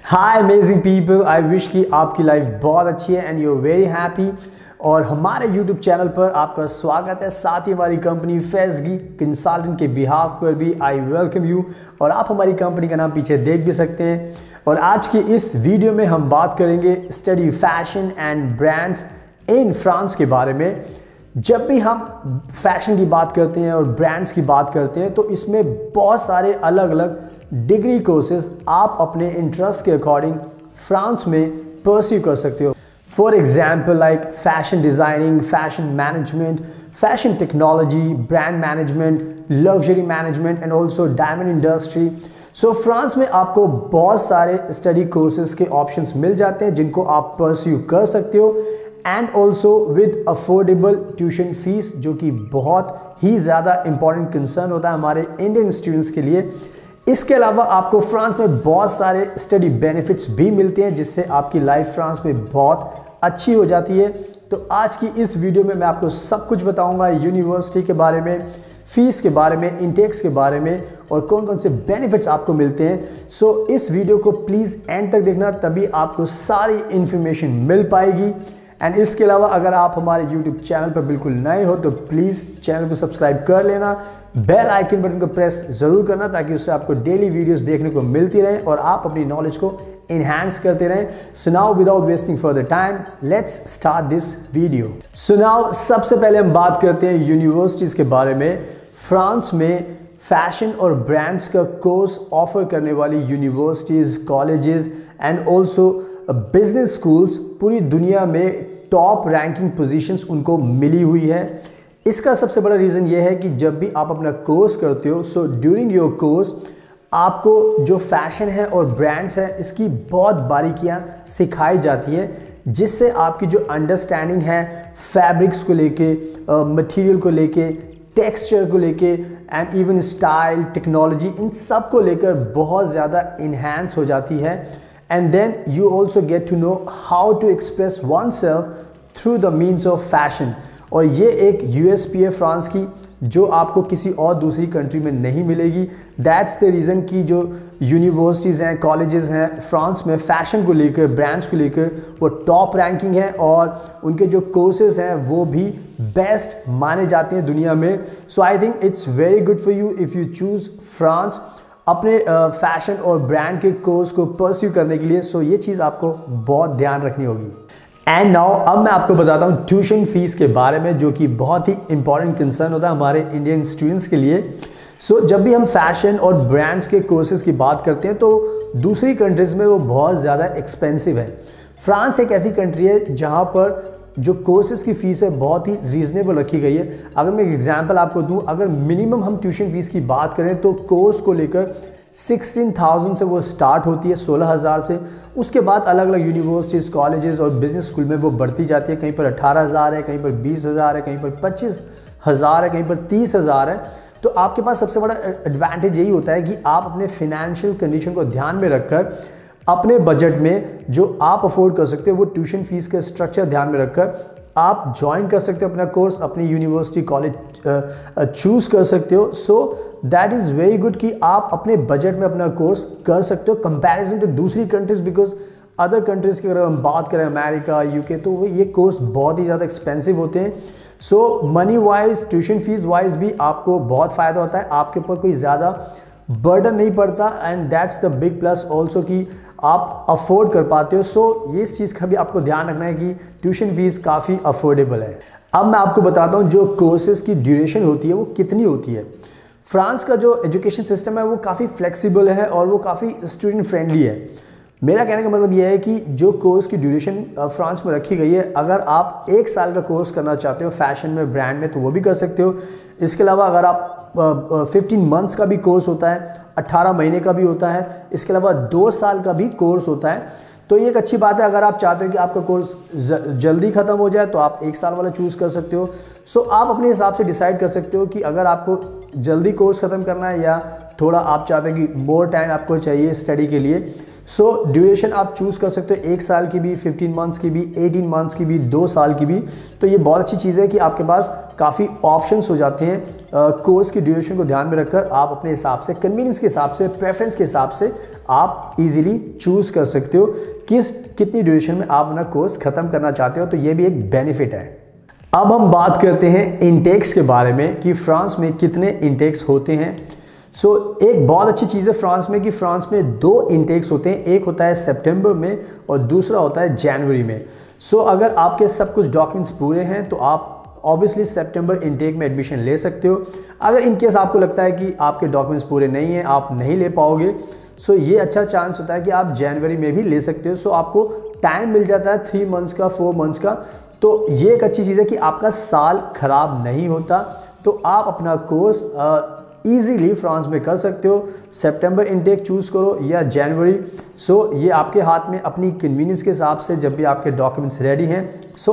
Hi amazing people, I wish कि आपकी life बहुत अच्छी है and you are very happy. और हमारे यूट्यूब चैनल पर आपका स्वागत है। साथ ही हमारी कंपनी फैज़गी कंसल्टेंट के बिहाफ पर भी आई वेलकम यू। और आप हमारी कंपनी का नाम पीछे देख भी सकते हैं। और आज की इस वीडियो में हम बात करेंगे study fashion and brands in France के बारे में। जब भी हम फैशन की बात करते हैं और ब्रांड्स की बात करते हैं तो इसमें बहुत सारे अलग अलग डिग्री कोर्सेज आप अपने इंटरेस्ट के अकॉर्डिंग फ्रांस में परस्यू कर सकते हो। For example like fashion designing, fashion management, fashion technology, brand management, luxury management and also diamond industry. So France में आपको बहुत सारे स्टडी कोर्सेज के ऑप्शंस मिल जाते हैं जिनको आप परस्यू कर सकते हो and also with affordable tuition fees, जो कि बहुत ही ज़्यादा इंपॉर्टेंट कंसर्न होता है हमारे इंडियन स्टूडेंट्स के लिए। इसके अलावा आपको फ्रांस में बहुत सारे स्टडी बेनिफिट्स भी मिलते हैं जिससे आपकी लाइफ फ्रांस में बहुत अच्छी हो जाती है। तो आज की इस वीडियो में मैं आपको सब कुछ बताऊंगा यूनिवर्सिटी के बारे में, फीस के बारे में, इंटेक्स के बारे में और कौन कौन से बेनिफिट्स आपको मिलते हैं। सो इस वीडियो को प्लीज़ एंड तक देखना, तभी आपको सारी इन्फॉर्मेशन मिल पाएगी। एंड इसके अलावा अगर आप हमारे YouTube चैनल पर बिल्कुल नए हो तो प्लीज़ चैनल को सब्सक्राइब कर लेना, बेल आइकन बटन को प्रेस ज़रूर करना ताकि उससे आपको डेली वीडियोस देखने को मिलती रहें और आप अपनी नॉलेज को इन्हांस करते रहें। So now without wasting further time let's start this video. So now सबसे पहले हम बात करते हैं यूनिवर्सिटीज़ के बारे में। फ्रांस में फैशन और ब्रांड्स का कोर्स ऑफर करने वाली universities, colleges and also business schools पूरी दुनिया में टॉप रैंकिंग पोजीशंस उनको मिली हुई है। इसका सबसे बड़ा रीज़न ये है कि जब भी आप अपना कोर्स करते हो सो ड्यूरिंग योर कोर्स आपको जो फैशन है और ब्रांड्स है इसकी बहुत बारीकियां सिखाई जाती हैं, जिससे आपकी जो अंडरस्टैंडिंग है फैब्रिक्स को लेके, मटेरियल को लेके, टेक्सचर को लेके एंड इवन स्टाइल, टेक्नोलॉजी, इन सब को लेकर बहुत ज़्यादा इन्हांस हो जाती है। And then you also get to know how to express oneself through the means of fashion। और ये एक USP है फ्रांस की जो आपको किसी और दूसरी कंट्री में नहीं मिलेगी। दैट्स द रीज़न कि जो यूनिवर्सिटीज़ हैं, कॉलेजेस हैं फ्रांस में फैशन को लेकर, ब्रांड्स को लेकर वो टॉप रैंकिंग है और उनके जो कोर्सेज हैं वो भी बेस्ट माने जाते हैं दुनिया में। So I think it's very good for you if you choose France अपने फैशन और ब्रांड के कोर्स को परस्यू करने के लिए। सो ये चीज़ आपको बहुत ध्यान रखनी होगी। एंड नाउ अब मैं आपको बताता हूँ ट्यूशन फीस के बारे में, जो कि बहुत ही इंपॉर्टेंट कंसर्न होता है हमारे इंडियन स्टूडेंट्स के लिए। सो जब भी हम फैशन और ब्रांड्स के कोर्सेज की बात करते हैं तो दूसरी कंट्रीज़ में वो बहुत ज़्यादा एक्सपेंसिव है। फ्रांस एक ऐसी कंट्री है जहाँ पर जो कोर्सेज की फ़ीस है बहुत ही रीज़नेबल रखी गई है। अगर मैं एक एग्जांपल आपको दूं, अगर मिनिमम हम ट्यूशन फीस की बात करें तो कोर्स को लेकर 16,000 से वो स्टार्ट होती है, 16,000 से। उसके बाद अलग अलग यूनिवर्सिटीज़, कॉलेजेस और बिजनेस स्कूल में वो बढ़ती जाती है। कहीं पर 18,000 है, कहीं पर 20,000 है, कहीं पर 25,000 है, कहीं पर 30,000 है। तो आपके पास सबसे बड़ा एडवांटेज यही होता है कि आप अपने फिनेंशियल कंडीशन को ध्यान में रखकर अपने बजट में जो आप अफोर्ड कर सकते हो वो ट्यूशन फीस का स्ट्रक्चर ध्यान में रखकर आप ज्वाइन कर सकते हो अपना कोर्स, अपनी यूनिवर्सिटी, कॉलेज चूज़ कर सकते हो। So that is very good कि आप अपने बजट में अपना कोर्स कर सकते हो कंपैरिजन टू दूसरी कंट्रीज़। बिकॉज अदर कंट्रीज़ की अगर हम बात करें, अमेरिका, UK, तो वो ये कोर्स बहुत ही ज़्यादा एक्सपेंसिव होते हैं। So money wise, tuition fees wise भी आपको बहुत फ़ायदा होता है, आपके ऊपर कोई ज़्यादा बर्डन नहीं पड़ता। And that's the big plus also कि आप अफोर्ड कर पाते हो। सो ये इस चीज़ का भी आपको ध्यान रखना है कि ट्यूशन फीस काफ़ी अफोर्डेबल है। अब मैं आपको बताता हूँ जो कोर्सेज की ड्यूरेशन होती है वो कितनी होती है। फ्रांस का जो एजुकेशन सिस्टम है वो काफ़ी फ्लेक्सिबल है और वो काफ़ी स्टूडेंट फ्रेंडली है। मेरा कहने का मतलब यह है कि जो कोर्स की ड्यूरेशन फ्रांस में रखी गई है, अगर आप 1 साल का कोर्स करना चाहते हो फैशन में, ब्रांड में, तो वो भी कर सकते हो। इसके अलावा अगर आप 15 मंथ्स का भी कोर्स होता है, 18 महीने का भी होता है, इसके अलावा 2 साल का भी कोर्स होता है। तो ये एक अच्छी बात है। अगर आप चाहते हो कि आपका कोर्स जल्दी ख़त्म हो जाए तो आप 1 साल वाला चूज़ कर सकते हो। सो आप अपने हिसाब से डिसाइड कर सकते हो कि अगर आपको जल्दी कोर्स ख़त्म करना है या थोड़ा आप चाहते हैं कि मोर टाइम आपको चाहिए स्टडी के लिए, सो ड्यूरेशन आप चूज़ कर सकते हो, 1 साल की भी, 15 मंथ्स की भी, 18 मंथ्स की भी, 2 साल की भी। तो ये बहुत अच्छी चीज़ है कि आपके पास काफ़ी ऑप्शंस हो जाते हैं। कोर्स की ड्यूरेशन को ध्यान में रखकर आप अपने हिसाब से, कन्वीनियंस के हिसाब से, प्रेफरेंस के हिसाब से आप इजीली चूज़ कर सकते हो कितनी ड्यूरेशन में आप अपना कोर्स ख़त्म करना चाहते हो। तो ये भी एक बेनिफिट है। अब हम बात करते हैं इनटेक्स के बारे में कि फ्रांस में कितने इनटेक्स होते हैं। एक बहुत अच्छी चीज़ है फ्रांस में कि फ्रांस में 2 इनटेक्स होते हैं, एक होता है सितंबर में और दूसरा होता है जनवरी में। अगर आपके सब कुछ डॉक्यूमेंट्स पूरे हैं तो आप ऑब्वियसली सितंबर इनटेक में एडमिशन ले सकते हो। अगर इनकेस आपको लगता है कि आपके डॉक्यूमेंट्स पूरे नहीं हैं, आप नहीं ले पाओगे, ये अच्छा चांस होता है कि आप जनवरी में भी ले सकते हो। आपको टाइम मिल जाता है 3 मंथ्स का, 4 मंथ्स का। तो ये एक अच्छी चीज़ है कि आपका साल खराब नहीं होता। तो आप अपना कोर्स ईजीली फ्रांस में कर सकते हो। सितंबर इनटेक चूज़ करो या जनवरी। ये आपके हाथ में, अपनी कन्वीनियंस के हिसाब से जब भी आपके डॉक्यूमेंट्स रेडी हैं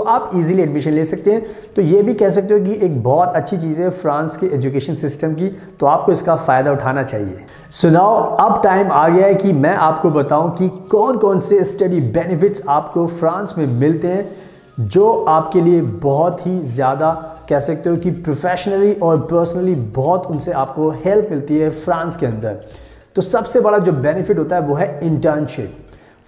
आप इजीली एडमिशन ले सकते हैं। तो ये भी कह सकते हो कि एक बहुत अच्छी चीज़ है फ्रांस के एजुकेशन सिस्टम की, तो आपको इसका फ़ायदा उठाना चाहिए। नाउ अब टाइम आ गया है कि मैं आपको बताऊं कि कौन कौन से स्टडी बेनिफिट्स आपको फ्रांस में मिलते हैं जो आपके लिए बहुत ही ज़्यादा, कह सकते हो कि प्रोफेशनली और पर्सनली बहुत उनसे आपको हेल्प मिलती है फ्रांस के अंदर। तो सबसे बड़ा जो बेनिफिट होता है वो है इंटर्नशिप।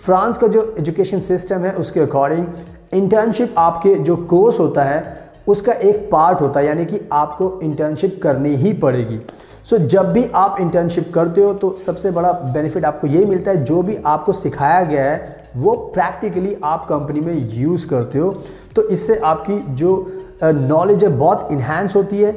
फ्रांस का जो एजुकेशन सिस्टम है उसके अकॉर्डिंग इंटर्नशिप आपके जो कोर्स होता है उसका एक पार्ट होता है, यानी कि आपको इंटर्नशिप करनी ही पड़ेगी। जब भी आप इंटर्नशिप करते हो तो सबसे बड़ा बेनिफिट आपको यही मिलता है, जो भी आपको सिखाया गया है वो प्रैक्टिकली आप कंपनी में यूज़ करते हो। तो इससे आपकी जो नॉलेज है बहुत इन्हांस होती है।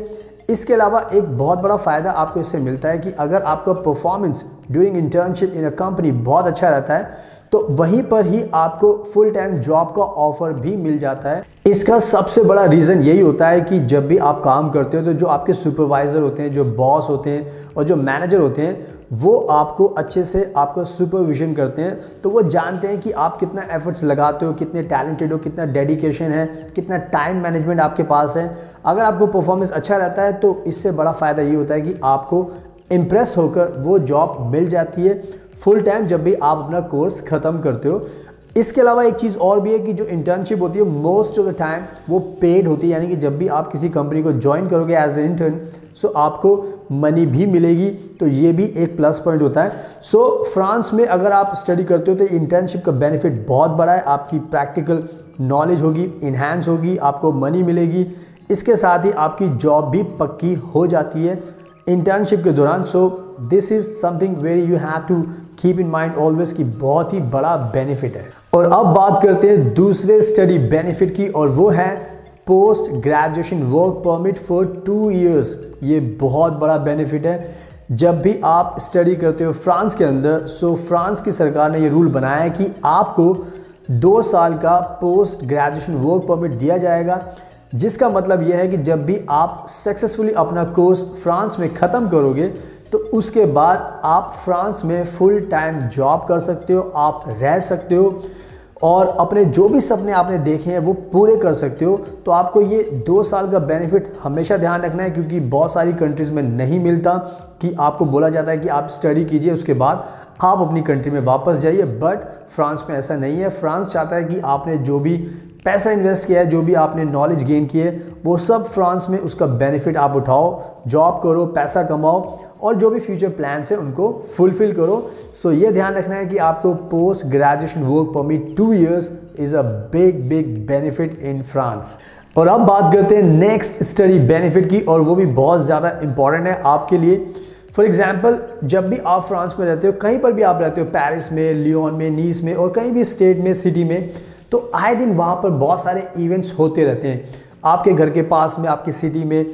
इसके अलावा एक बहुत बड़ा फ़ायदा आपको इससे मिलता है कि अगर आपका performance during internship in a company बहुत अच्छा रहता है तो वहीं पर ही आपको फुल टाइम जॉब का ऑफर भी मिल जाता है। इसका सबसे बड़ा रीज़न यही होता है कि जब भी आप काम करते हो तो जो आपके सुपरवाइज़र होते हैं, जो बॉस होते हैं और जो मैनेजर होते हैं वो आपको अच्छे से आपका सुपरविजन करते हैं। तो वो जानते हैं कि आप कितना एफर्ट्स लगाते हो, कितने टैलेंटेड हो, कितना डेडिकेशन है, कितना टाइम मैनेजमेंट आपके पास है। अगर आपको परफॉर्मेंस अच्छा रहता है तो इससे बड़ा फ़ायदा ये होता है कि आपको इम्प्रेस होकर वो जॉब मिल जाती है फुल टाइम जब भी आप अपना कोर्स ख़त्म करते हो। इसके अलावा एक चीज़ और भी है कि जो इंटर्नशिप होती है मोस्ट ऑफ द टाइम वो पेड होती है, यानी कि जब भी आप किसी कंपनी को ज्वाइन करोगे एज ए इंटर्न आपको मनी भी मिलेगी। तो ये भी एक प्लस पॉइंट होता है। फ्रांस में अगर आप स्टडी करते हो तो इंटर्नशिप का बेनिफिट बहुत बड़ा है। आपकी प्रैक्टिकल नॉलेज होगी, इन्हांस होगी, आपको मनी मिलेगी, इसके साथ ही आपकी जॉब भी पक्की हो जाती है इंटर्नशिप के दौरान। This is something very you have to keep in mind always कि बहुत ही बड़ा बेनिफिट है। और अब बात करते हैं दूसरे स्टडी बेनिफिट की, और वो है post graduation work permit for 2 years. ये बहुत बड़ा बेनिफिट है जब भी आप स्टडी करते हो फ्रांस के अंदर। फ्रांस की सरकार ने ये रूल बनाया है कि आपको 2 साल का पोस्ट ग्रेजुएशन वर्क परमिट दिया जाएगा, जिसका मतलब यह है कि जब भी आप सक्सेसफुली अपना कोर्स फ्रांस में ख़त्म करोगे तो उसके बाद आप फ्रांस में फुल टाइम जॉब कर सकते हो, आप रह सकते हो और अपने जो भी सपने आपने देखे हैं वो पूरे कर सकते हो। तो आपको ये 2 साल का बेनिफिट हमेशा ध्यान रखना है, क्योंकि बहुत सारी कंट्रीज़ में नहीं मिलता कि आपको बोला जाता है कि आप स्टडी कीजिए उसके बाद आप अपनी कंट्री में वापस जाइए, बट फ्रांस में ऐसा नहीं है। फ्रांस चाहता है कि आपने जो भी पैसा इन्वेस्ट किया है, जो भी आपने नॉलेज गेन की है, वो सब फ्रांस में उसका बेनिफिट आप उठाओ, जॉब करो, पैसा कमाओ और जो भी फ्यूचर प्लान्स हैं उनको फुलफिल करो। ये ध्यान रखना है कि आपको post graduation work permit 2 years is a big benefit in France. और अब बात करते हैं नेक्स्ट स्टडी बेनिफिट की, और वो भी बहुत ज़्यादा इंपॉर्टेंट है आपके लिए। फॉर एग्जाम्पल, जब भी आप फ्रांस में रहते हो, कहीं पर भी आप रहते हो, पेरिस में, लियोन में, नीस में और कहीं भी स्टेट में, सिटी में, तो आए दिन वहाँ पर बहुत सारे इवेंट्स होते रहते हैं आपके घर के पास में, आपकी सिटी में।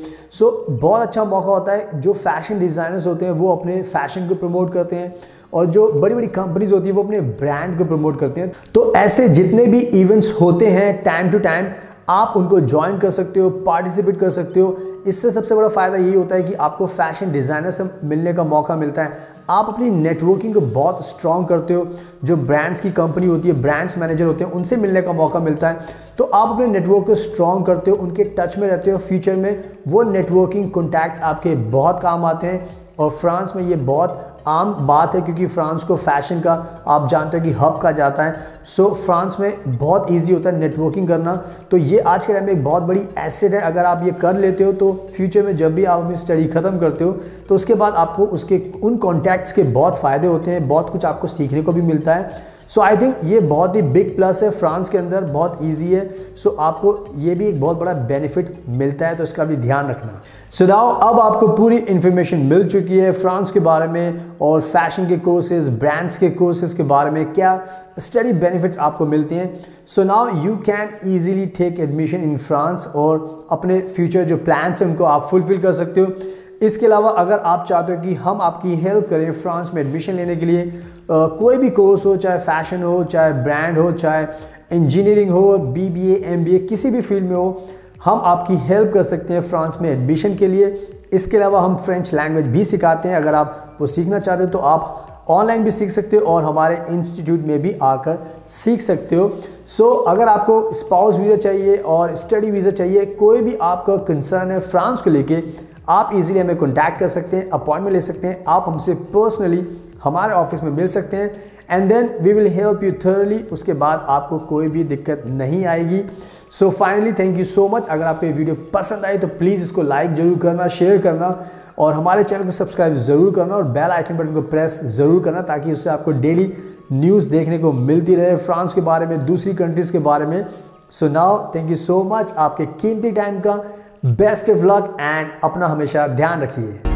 बहुत अच्छा मौका होता है। जो फैशन डिज़ाइनर्स होते हैं वो अपने फैशन को प्रमोट करते हैं और जो बड़ी बड़ी कंपनीज होती हैं वो अपने ब्रांड को प्रमोट करते हैं। तो ऐसे जितने भी इवेंट्स होते हैं टाइम टू टाइम आप उनको ज्वाइन कर सकते हो, पार्टिसिपेट कर सकते हो। इससे सबसे बड़ा फ़ायदा यही होता है कि आपको फैशन डिज़ाइनर से मिलने का मौका मिलता है। आप अपनी नेटवर्किंग को बहुत स्ट्रॉन्ग करते हो। जो ब्रांड्स की कंपनी होती है, ब्रांड्स मैनेजर होते हैं, उनसे मिलने का मौका मिलता है। तो आप अपने नेटवर्क को स्ट्रॉन्ग करते हो, उनके टच में रहते हो। फ्यूचर में वो नेटवर्किंग कॉन्टैक्ट्स आपके बहुत काम आते हैं और फ्रांस में ये बहुत आम बात है क्योंकि फ्रांस को फैशन का आप जानते हो कि हब कहा जाता है। सो फ्रांस में बहुत इजी होता है नेटवर्किंग करना। तो ये आज के टाइम में एक बहुत बड़ी एसेट है। अगर आप ये कर लेते हो तो फ्यूचर में जब भी आप अपनी स्टडी ख़त्म करते हो तो उसके बाद आपको उसके उन कॉन्टैक्ट्स के बहुत फ़ायदे होते हैं, बहुत कुछ आपको सीखने को भी मिलता है। सो आई थिंक ये बहुत ही बिग प्लस है फ्रांस के अंदर, बहुत इजी है। सो आपको ये भी एक बहुत बड़ा बेनिफिट मिलता है, तो इसका भी ध्यान रखना। सो नाउ अब आपको पूरी इन्फॉर्मेशन मिल चुकी है फ्रांस के बारे में और फैशन के कोर्सेज, ब्रांड्स के कोर्सेज के बारे में, क्या स्टडी बेनिफिट्स आपको मिलते हैं। So now you can easily take admission in France और अपने फ्यूचर जो प्लान्स हैं उनको आप फुलफिल कर सकते हो। इसके अलावा अगर आप चाहते हो कि हम आपकी हेल्प करें फ्रांस में एडमिशन लेने के लिए, कोई भी कोर्स हो, चाहे फैशन हो, चाहे ब्रांड हो, चाहे इंजीनियरिंग हो, BBA, MBA, किसी भी फील्ड में हो, हम आपकी हेल्प कर सकते हैं फ्रांस में एडमिशन के लिए। इसके अलावा हम फ्रेंच लैंग्वेज भी सिखाते हैं। अगर आप वो सीखना चाहते हो तो आप ऑनलाइन भी सीख सकते हो और हमारे इंस्टीट्यूट में भी आकर सीख सकते हो। सो अगर आपको स्पाउस वीज़ा चाहिए और स्टडी वीज़ा चाहिए, कोई भी आपका कंसर्न है फ्रांस को लेके, आप इजीली हमें कॉन्टैक्ट कर सकते हैं, अपॉइंटमेंट ले सकते हैं, आप हमसे पर्सनली हमारे ऑफिस में मिल सकते हैं and then we will help you thoroughly. उसके बाद आपको कोई भी दिक्कत नहीं आएगी। So finally thank you so much. अगर आपको ये वीडियो पसंद आई तो प्लीज़ इसको लाइक ज़रूर करना, शेयर करना और हमारे चैनल को सब्सक्राइब ज़रूर करना और बेल आइकन बटन को प्रेस ज़रूर करना, ताकि उससे आपको डेली न्यूज़ देखने को मिलती रहे फ्रांस के बारे में, दूसरी कंट्रीज़ के बारे में। So now thank you so much. आपके कीमती टाइम का बेस्ट ऑफ लक एंड अपना हमेशा ध्यान रखिए।